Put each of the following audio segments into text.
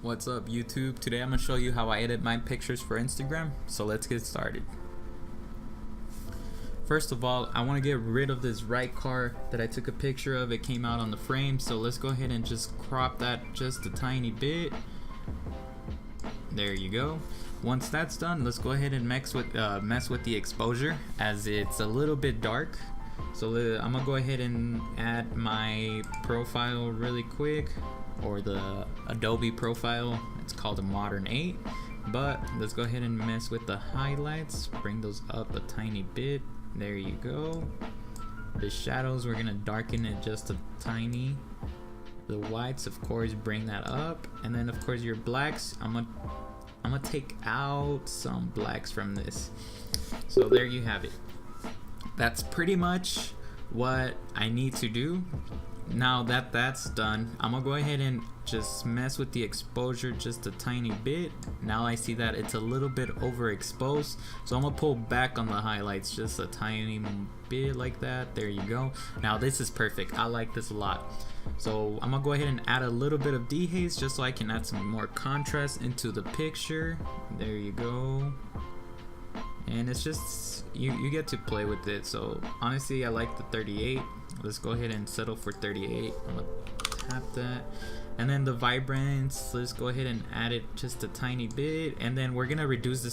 What's up YouTube? Today I'm going to show you how I edit my pictures for Instagram, so let's get started. First of all, I want to get rid of this right car that I took a picture of. It came out on the frame, so let's go ahead and just crop that just a tiny bit. There you go. Once that's done, let's go ahead and mess with the exposure, as it's a little bit dark. So I'm gonna go ahead and add my profile really quick, or the Adobe profile. It's called a Modern 8. But let's go ahead and mess with the highlights, bring those up a tiny bit. There you go. The shadows, we're gonna darken it just a tiny. The whites, of course, bring that up, and then of course your blacks, I'm gonna take out some blacks from this. So there you have it. That's pretty much what I need to do. Now that that's done, I'm gonna go ahead and just mess with the exposure just a tiny bit. Now I see that it's a little bit overexposed, so I'm gonna pull back on the highlights just a tiny bit like that. There you go. Now this is perfect. I like this a lot. So I'm gonna go ahead and add a little bit of dehaze just so I can add some more contrast into the picture. There you go. And it's just, you get to play with it. So honestly, I like the 38. Let's go ahead and settle for 38. I'm gonna tap that. And then the vibrance, let's go ahead and add it just a tiny bit. And then we're gonna reduce the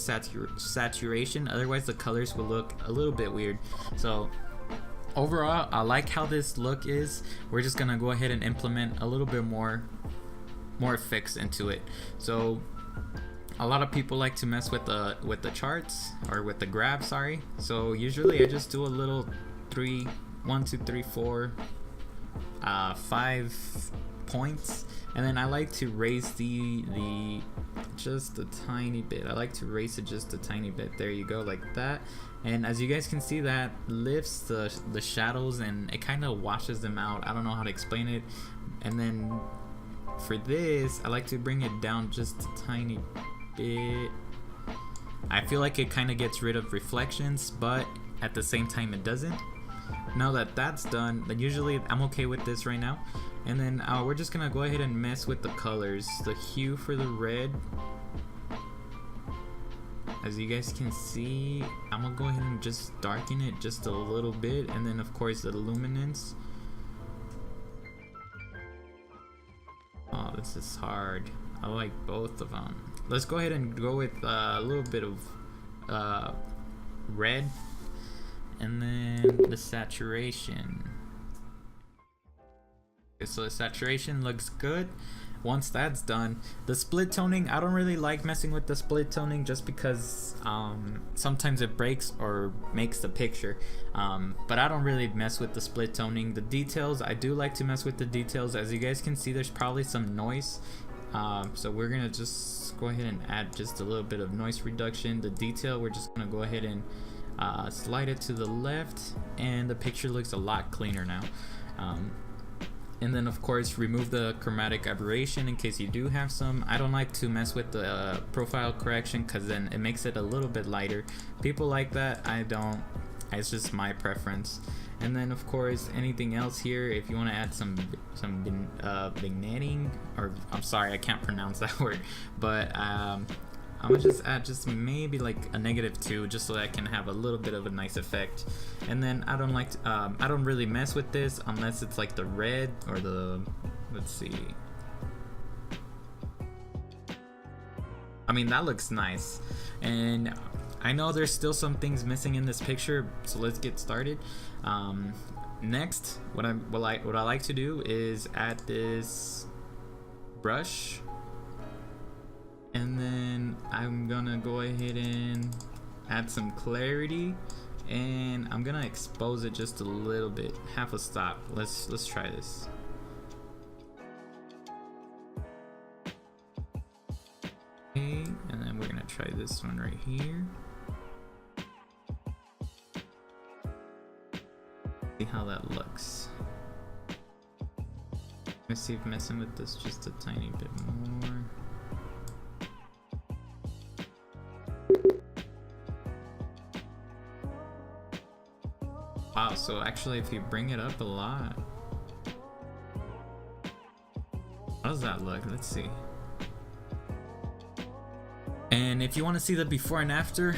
saturation, otherwise the colors will look a little bit weird. So overall, I like how this look is. We're just gonna go ahead and implement a little bit more effects into it. So a lot of people like to mess with the charts, or with the graph, sorry. So usually I just do a little 1 2 3 4 5 points, and then I like to raise the just a tiny bit. I like to raise it just a tiny bit. There you go, like that. And as you guys can see, that lifts the shadows and it kind of washes them out. I don't know how to explain it. And then for this, I like to bring it down just a tiny bit. I feel like it kind of gets rid of reflections, but at the same time it doesn't. Now that that's done, then usually I'm okay with this right now. And then we're just gonna go ahead and mess with the colors. The hue for the red, as you guys can see, I'm gonna go ahead and just darken it just a little bit. And then of course the luminance. Oh, this is hard. I like both of them. Let's go ahead and go with a little bit of red. And then the saturation. Okay, so the saturation looks good. Once that's done, the split toning, I don't really like messing with the split toning just because sometimes it breaks or makes the picture. But I don't really mess with the split toning. The details, I do like to mess with the details. As you guys can see, there's probably some noise. So we're gonna just go ahead and add just a little bit of noise reduction. The detail, we're just gonna go ahead and slide it to the left, and the picture looks a lot cleaner now. And then of course remove the chromatic aberration in case you do have some. I don't like to mess with the profile correction because then it makes it a little bit lighter. People like that, I don't. It's just my preference. And then of course anything else here, if you want to add some vignetting, or I'm sorry, I can't pronounce that word, but I'm gonna just add just maybe like a -2 just so that I can have a little bit of a nice effect. And then I don't like to, I don't really mess with this unless it's like the red or the, let's see, I mean that looks nice. And I know there's still some things missing in this picture, so let's get started. Next, what I like to do is add this brush. And then I'm gonna go ahead and add some clarity, and I'm gonna expose it just a little bit, half a stop. Let's try this. Okay, and then we're gonna try this one right here. See how that looks. Let's see if messing with this just a tiny bit more. Wow, so actually if you bring it up a lot, how does that look? Let's see. And if you want to see the before and after,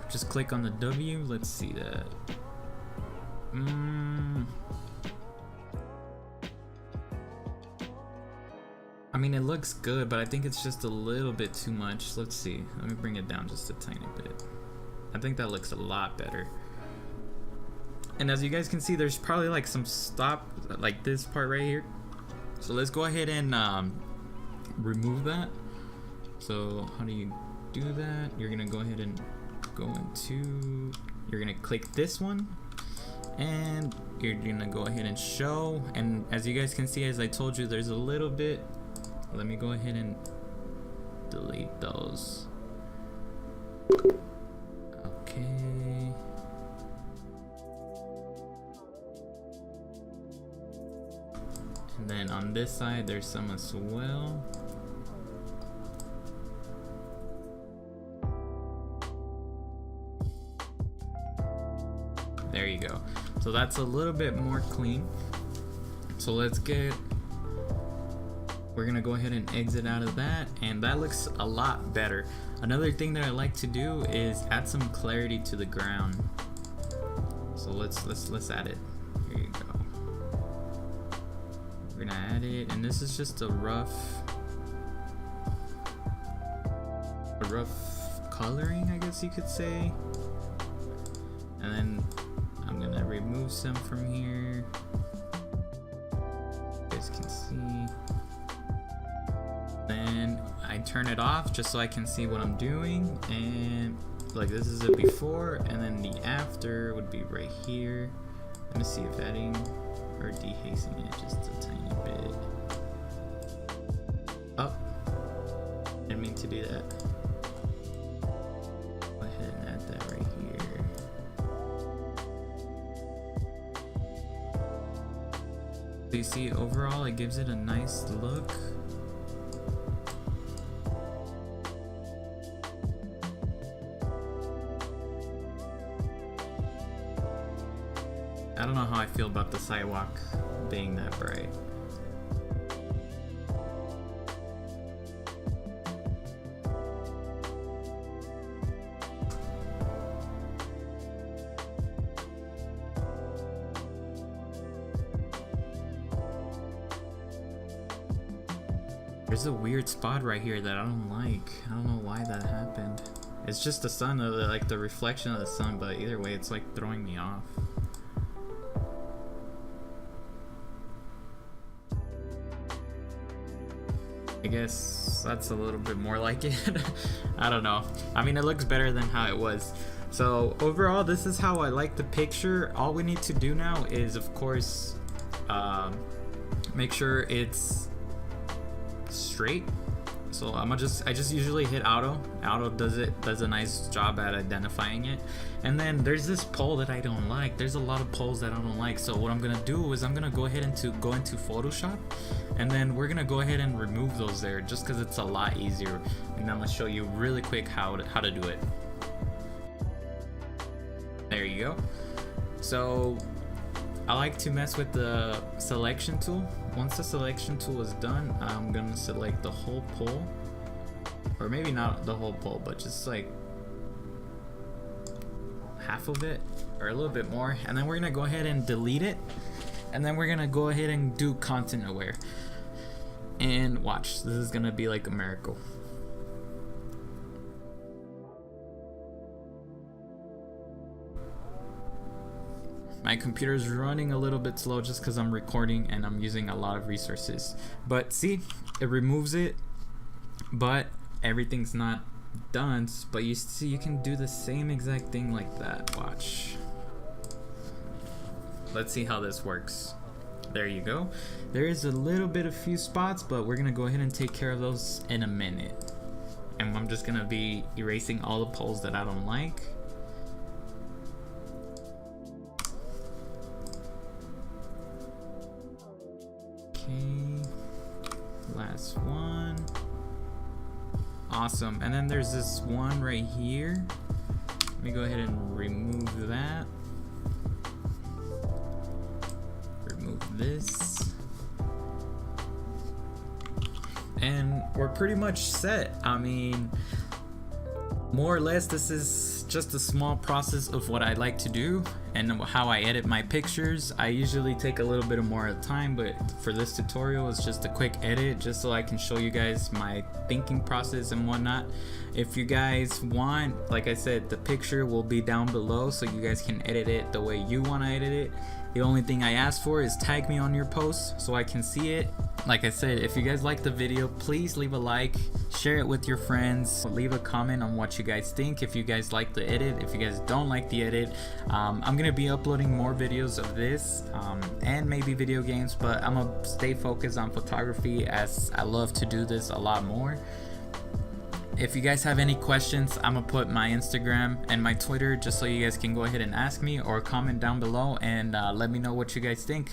just click on the W. Let's see that. I mean, it looks good, but I think it's just a little bit too much. Let's see. Let me bring it down just a tiny bit. I think that looks a lot better. And as you guys can see, there's probably like some stop, like this part right here. So let's go ahead and remove that. So how do you do that? You're gonna go ahead and go into, you're gonna click this one, and you're gonna go ahead and show. And as you guys can see, as I told you, there's a little bit. Let me go ahead and delete those. Okay. And then on this side, there's some as well. There you go. So that's a little bit more clean. So let's get, we're gonna go ahead and exit out of that, and that looks a lot better. Another thing that I like to do is add some clarity to the ground. So let's add it. Here you go. We're gonna add it, and this is just a rough coloring, I guess you could say. And then I'm gonna remove some from here. You guys can see. Then I turn it off just so I can see what I'm doing, and like this is a before, and then the after would be right here. Let me see if adding or dehazing it just a tiny bit. Oh, didn't mean to do that. Go ahead and add that right here. So you see, overall it gives it a nice look. I don't know how I feel about the sidewalk being that bright. There's a weird spot right here that I don't like. I don't know why that happened. It's just the sun, like the reflection of the sun, but either way, it's like throwing me off. I guess that's a little bit more like it. I don't know. I mean, it looks better than how it was. So overall, this is how I like the picture. All we need to do now is, of course, make sure it's straight. So I just usually hit auto. Auto does a nice job at identifying it. And then there's this pole that I don't like. There's a lot of poles that I don't like. So what I'm gonna do is I'm gonna go ahead and go into Photoshop, and then we're gonna go ahead and remove those there, just because it's a lot easier. And I'm gonna show you really quick how to do it. There you go. So I like to mess with the selection tool. Once the selection tool is done, I'm gonna select the whole pole, or maybe not the whole pole, but just like half of it or a little bit more, and then we're gonna go ahead and delete it, and then we're gonna go ahead and do content aware, and watch, this is gonna be like a miracle. My computer is running a little bit slow just because I'm recording and I'm using a lot of resources. But see, it removes it, but everything's not done. But you see, you can do the same exact thing like that. Watch. Let's see how this works. There you go. There is a little bit of few spots, but we're gonna go ahead and take care of those in a minute. And I'm just gonna be erasing all the poles that I don't like. Okay, last one. Awesome. And then there's this one right here. Let me go ahead and remove that. Remove this. And we're pretty much set. I mean, More or less, this is just a small process of what I like to do and how I edit my pictures. I usually take a little bit more time, but for this tutorial it's just a quick edit just so I can show you guys my thinking process and whatnot. If you guys want, like I said, the picture will be down below so you guys can edit it the way you want to edit it. The only thing I ask for is tag me on your post so I can see it. Like I said, if you guys like the video, please leave a like, share it with your friends, leave a comment on what you guys think. If you guys like the edit, if you guys don't like the edit, I'm gonna be uploading more videos of this and maybe video games, but I'm gonna stay focused on photography as I love to do this a lot more. If you guys have any questions, I'm gonna put my Instagram and my Twitter just so you guys can go ahead and ask me, or comment down below and let me know what you guys think.